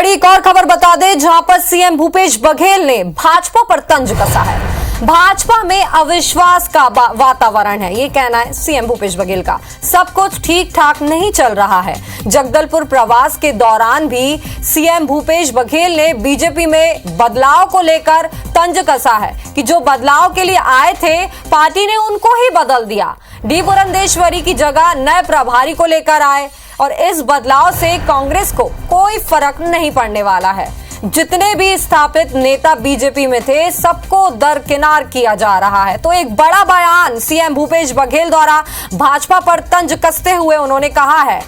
बड़ी एक और खबर बता दें, जहां पर सीएम भूपेश बघेल ने भाजपा पर तंज कसा है। भाजपा में अविश्वास का वातावरण है, ये कहना है सीएम भूपेश बघेल का। सब कुछ ठीक ठाक नहीं चल रहा है। जगदलपुर प्रवास के दौरान भी सीएम भूपेश बघेल ने बीजेपी में बदलाव को लेकर तंज कसा है कि जो बदलाव के लिए आए थे पार्टी ने उनको ही बदल दिया। डी पुरंदेश्वरी की जगह नए प्रभारी को लेकर आए और इस बदलाव से कांग्रेस को कोई फर्क नहीं पड़ने वाला है। जितने भी स्थापित नेता बीजेपी में थे सबको दरकिनार किया जा रहा है। तो एक बड़ा बयान सीएम भूपेश बघेल द्वारा भाजपा पर तंज कसते हुए उन्होंने कहा है,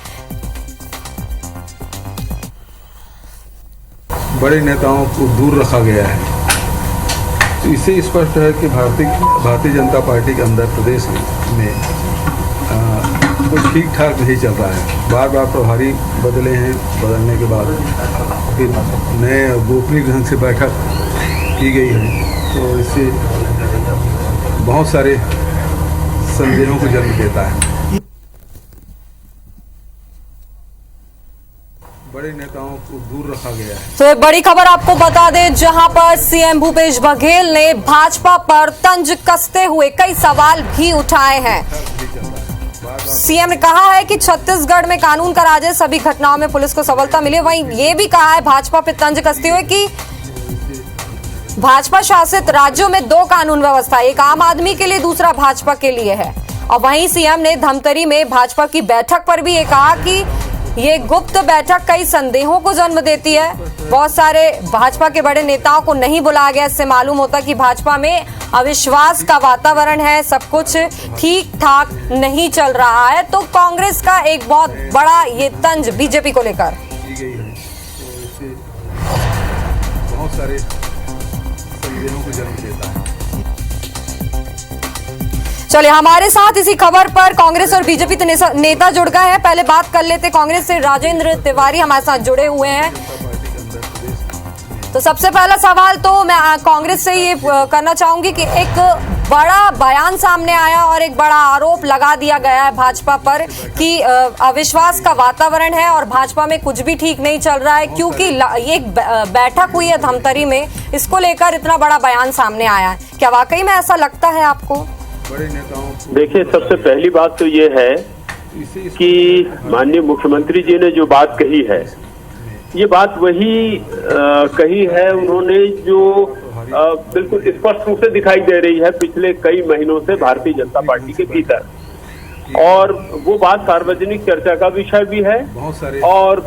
बड़े नेताओं को दूर रखा गया है। तो इससे स्पष्ट है कि भारतीय जनता पार्टी के अंदर प्रदेश में कुछ ठीक ठाक नहीं चल रहा है। बार बार प्रभारी बदले हैं, बदलने के बाद फिर नए गोपनीय ढंग से बैठक की गई है, तो इससे बहुत सारे संदेहों को जन्म देता है। बड़े नेताओं को दूर रखा गया है। तो एक बड़ी खबर आपको बता दें, जहां पर सीएम भूपेश बघेल ने भाजपा पर तंज कसते हुए कई सवाल भी उठाए हैं। सीएम ने कहा है कि छत्तीसगढ़ में कानून का राज है, सभी घटनाओं में पुलिस को सफलता मिली। वहीं ये भी कहा है भाजपा पर तंज कसते हुए कि भाजपा शासित राज्यों में दो कानून व्यवस्था, एक आम आदमी के लिए, दूसरा भाजपा के लिए है। और वहीं सीएम ने धमतरी में भाजपा की बैठक पर भी ये कहा कि ये गुप्त बैठक कई संदेहों को जन्म देती है। बहुत सारे भाजपा के बड़े नेताओं को नहीं बुलाया गया। इससे मालूम होता कि भाजपा में अविश्वास का वातावरण है, सब कुछ ठीक ठाक नहीं चल रहा है। तो कांग्रेस का एक बहुत बड़ा ये तंज बीजेपी को लेकर की गई है, तो इससे बहुत सारे संदेहों को जन्म देता है। चलिए, हमारे साथ इसी खबर पर कांग्रेस और बीजेपी नेता जुड़ गए हैं। पहले बात कर लेते, कांग्रेस से राजेंद्र तिवारी हमारे साथ जुड़े हुए हैं। तो सबसे पहला सवाल तो मैं कांग्रेस से ये करना चाहूंगी कि एक बड़ा बयान सामने आया और एक बड़ा आरोप लगा दिया गया है भाजपा पर कि अविश्वास का वातावरण है और भाजपा में कुछ भी ठीक नहीं चल रहा है, क्योंकि ये बैठक हुई है धमतरी में, इसको लेकर इतना बड़ा बयान सामने आया है। क्या वाकई में ऐसा लगता है आपको? देखिए, सबसे पहली बात तो ये है कि माननीय मुख्यमंत्री जी ने जो बात कही है, ये बात वही कही है उन्होंने जो बिल्कुल स्पष्ट रूप से दिखाई दे रही है पिछले कई महीनों से भारतीय जनता पार्टी के भीतर। और वो बात सार्वजनिक चर्चा का विषय भी है और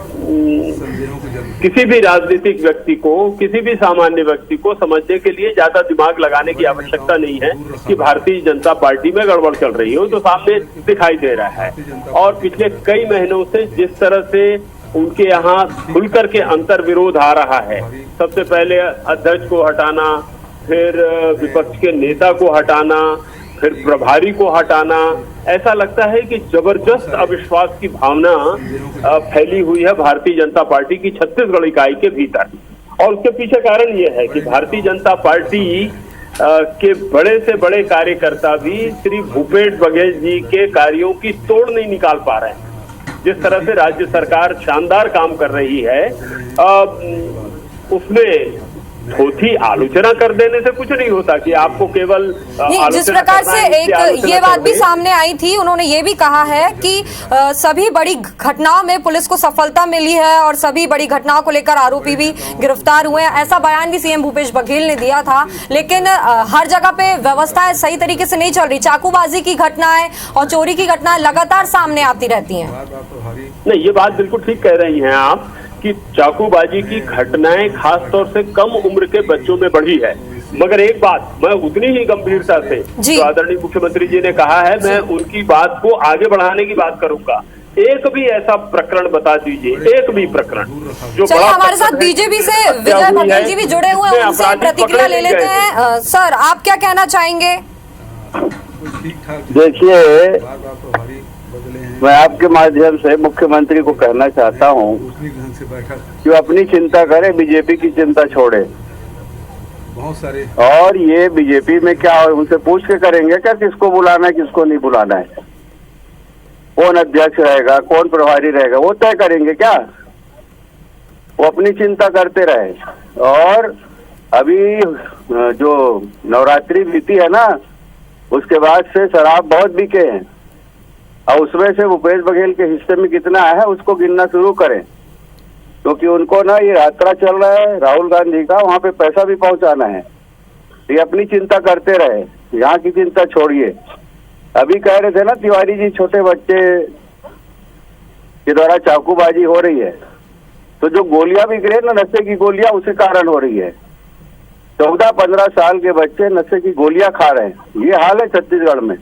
किसी भी राजनीतिक व्यक्ति को, किसी भी सामान्य व्यक्ति को समझने के लिए ज्यादा दिमाग लगाने की आवश्यकता नहीं है कि भारतीय जनता पार्टी में गड़बड़ चल रही हो, तो सामने दिखाई दे रहा है। और पिछले कई महीनों से जिस तरह से उनके यहाँ खुल करके अंतर विरोध आ रहा है, सबसे पहले अध्यक्ष को हटाना, फिर विपक्ष के नेता को हटाना, फिर प्रभारी को हटाना, ऐसा लगता है कि जबरदस्त अविश्वास की भावना फैली हुई है भारतीय जनता पार्टी की छत्तीसगढ़ इकाई के भीतर। और उसके पीछे कारण ये है कि भारतीय जनता पार्टी के बड़े से बड़े कार्यकर्ता भी श्री भूपेश बघेल जी के कार्यों की तोड़ नहीं निकाल पा रहे हैं। जिस तरह से राज्य सरकार शानदार काम कर रही है, उसमें थोड़ी आलोचना कर देने से कुछ नहीं होता कि आपको केवल जिस प्रकार से एक ये बात भी सामने आई थी, उन्होंने ये भी कहा है कि सभी बड़ी घटनाओं में पुलिस को सफलता मिली है और सभी बड़ी घटनाओं को लेकर आरोपी भी गिरफ्तार हुए हैं। ऐसा बयान भी सीएम भूपेश बघेल ने दिया था। लेकिन हर जगह पे व्यवस्थाएं सही तरीके से नहीं चल रही। चाकूबाजी की घटनाएं और चोरी की घटनाएं लगातार सामने आती रहती है। नहीं, ये बात बिल्कुल ठीक कह रही हैं आप कि चाकूबाजी की घटनाएं खास तौर से कम उम्र के बच्चों में बढ़ी है। मगर एक बात मैं उतनी ही गंभीरता से जो आदरणीय मुख्यमंत्री जी ने कहा है, मैं उनकी बात को आगे बढ़ाने की बात करूंगा। एक भी ऐसा प्रकरण बता दीजिए, एक भी प्रकरण जो बड़ा। हमारे साथ बीजेपी से विजय बघेल जी भी जुड़े हुए हैं, उनसे प्रतिक्रिया ले लेते हैं। सर, आप क्या कहना चाहेंगे? देखिए, मैं आपके माध्यम से मुख्यमंत्री को कहना चाहता हूं कि वो अपनी चिंता करे, बीजेपी की चिंता छोड़े। बहुत सारे और ये बीजेपी में क्या उनसे पूछ के करेंगे क्या किसको बुलाना है किसको नहीं बुलाना है, कौन अध्यक्ष रहेगा कौन प्रभारी रहेगा, वो तय करेंगे क्या? वो अपनी चिंता करते रहे। और अभी जो नवरात्रि बीती है ना, उसके बाद से शराब बहुत बिके हैं, और उसमें से भूपेश बघेल के हिस्से में कितना है उसको गिनना शुरू करें, क्योंकि उनको ना ये यात्रा चल रहा है राहुल गांधी का, वहाँ पे पैसा भी पहुंचाना है। ये अपनी चिंता करते रहे, यहाँ की चिंता छोड़िए। अभी कह रहे थे ना तिवारी जी, छोटे बच्चे के द्वारा चाकूबाजी हो रही है, तो जो गोलियां बिक रही है ना, नशे की गोलियां, उसी कारण हो रही है। 14-15 साल के बच्चे नशे की गोलियां खा रहे हैं। ये हाल है छत्तीसगढ़ में।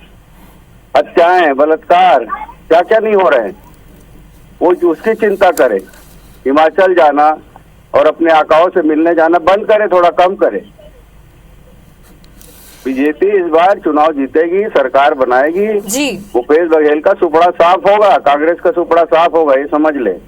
हत्याएं, बलात्कार, क्या क्या नहीं हो रहे हैं। वो उसकी चिंता करे। हिमाचल जाना और अपने आकाओं से मिलने जाना बंद करे, थोड़ा कम करे। बीजेपी इस बार चुनाव जीतेगी, सरकार बनाएगी जी। भूपेश बघेल का सुपड़ा साफ होगा, कांग्रेस का सुपड़ा साफ होगा, ये समझ ले।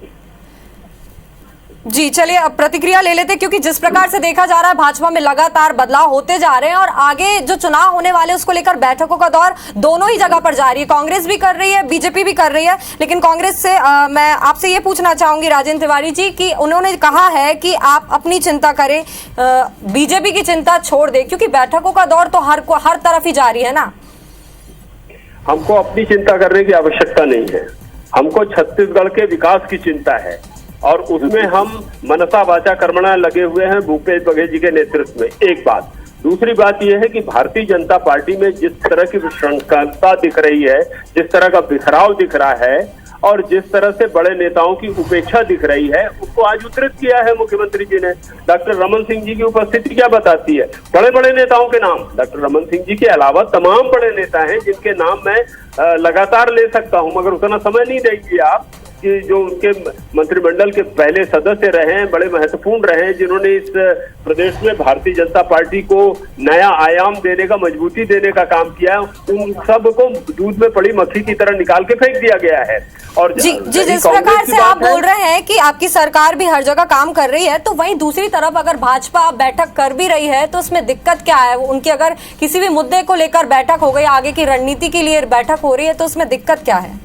जी चलिए, अब प्रतिक्रिया ले लेते, क्योंकि जिस प्रकार से देखा जा रहा है भाजपा में लगातार बदलाव होते जा रहे हैं और आगे जो चुनाव होने वाले उसको लेकर बैठकों का दौर दोनों ही जगह पर जारी है। कांग्रेस भी कर रही है, बीजेपी भी कर रही है, लेकिन कांग्रेस से मैं आपसे ये पूछना चाहूंगी राजेंद्र तिवारी जी कि उन्होंने कहा है कि आप अपनी चिंता करें, बीजेपी की चिंता छोड़ दे, क्योंकि बैठकों का दौर तो हर तरफ ही जारी है ना। हमको अपनी चिंता करने की आवश्यकता नहीं है, हमको छत्तीसगढ़ के विकास की चिंता है, और उसमें हम मनसा वाचा कर्मणा लगे हुए हैं भूपेश बघेल जी के नेतृत्व में। एक बात। दूसरी बात यह है कि भारतीय जनता पार्टी में जिस तरह की विशृंखलता दिख रही है, जिस तरह का बिखराव दिख रहा है, और जिस तरह से बड़े नेताओं की उपेक्षा दिख रही है, उसको आज उद्धृत किया है मुख्यमंत्री जी ने। डॉक्टर रमन सिंह जी की उपस्थिति क्या बताती है? बड़े बड़े नेताओं के नाम, डॉक्टर रमन सिंह जी के अलावा तमाम बड़े नेता हैं जिनके नाम मैं लगातार ले सकता हूं, मगर उतना समय नहीं देंगे आप कि जो उनके मंत्रिमंडल के पहले सदस्य रहे हैं, बड़े महत्वपूर्ण रहे हैं, जिन्होंने इस प्रदेश में भारतीय जनता पार्टी को नया आयाम देने का, मजबूती देने का काम किया है, उन सब को दूध में पड़ी मक्खी की तरह निकाल के फेंक दिया गया है। और जी जिस प्रकार से आप बोल रहे हैं कि आपकी सरकार भी हर जगह काम कर रही है, तो वहीं दूसरी तरफ अगर भाजपा बैठक कर भी रही है तो उसमें दिक्कत क्या है? उनकी अगर किसी भी मुद्दे को लेकर बैठक हो गई, आगे की रणनीति के लिए बैठक हो रही है, तो उसमें दिक्कत क्या है?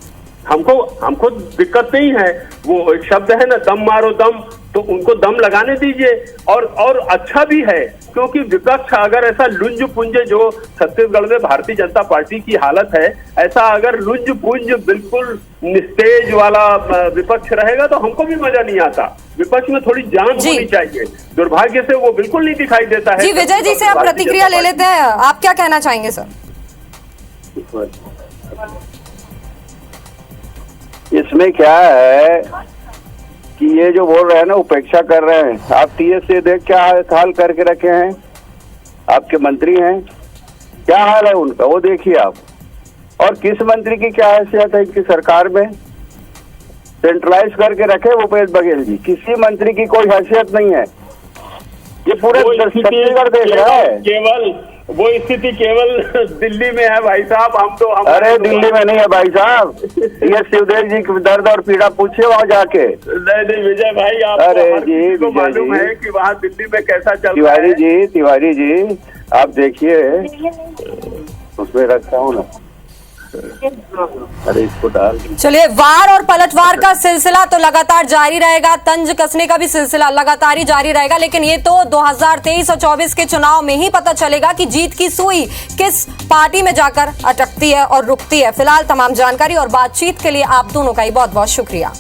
हमको दिक्कत नहीं है। वो एक शब्द है ना, दम मारो दम, तो उनको दम लगाने दीजिए। और अच्छा भी है, क्योंकि विपक्ष अगर ऐसा लुंज पुंज, जो छत्तीसगढ़ में भारतीय जनता पार्टी की हालत है, ऐसा अगर लुंज पुंज बिल्कुल निस्तेज वाला विपक्ष रहेगा तो हमको भी मजा नहीं आता। विपक्ष में थोड़ी जान होनी चाहिए। दुर्भाग्य से वो बिल्कुल नहीं दिखाई देता है। जी विजय जी से आप प्रतिक्रिया ले लेते हैं, आप क्या कहना चाहेंगे सर? इसमें क्या है कि ये जो बोल रहे हैं ना, उपेक्षा कर रहे हैं। आप टीएस से देख क्या हाल करके रखे हैं, आपके मंत्री हैं, क्या हाल है उनका, वो देखिए आप। और किस मंत्री की क्या हैसियत है इनकी सरकार में? सेंट्रलाइज करके रखे भूपेश बघेल जी, किसी मंत्री की कोई हैसियत नहीं है। ये पूरे छत्तीसगढ़ देश है। केवल वो स्थिति केवल दिल्ली में है भाई साहब। अरे दिल्ली में नहीं है भाई साहब, ये शिवदेव जी की दर्द और पीड़ा पूछिए वहाँ जाके। नहीं विजय भाई, आप को मालूम है कि वहाँ दिल्ली में कैसा चल रहा है। तिवारी जी आप देखिए, उसमें रखता हूँ ना, अरे इसको डाल। चलिए, वार और पलटवार का सिलसिला तो लगातार जारी रहेगा, तंज कसने का भी सिलसिला लगातार ही जारी रहेगा, लेकिन ये तो 2023 और 24 के चुनाव में ही पता चलेगा कि जीत की सुई किस पार्टी में जाकर अटकती है और रुकती है। फिलहाल तमाम जानकारी और बातचीत के लिए आप दोनों का ही बहुत बहुत शुक्रिया।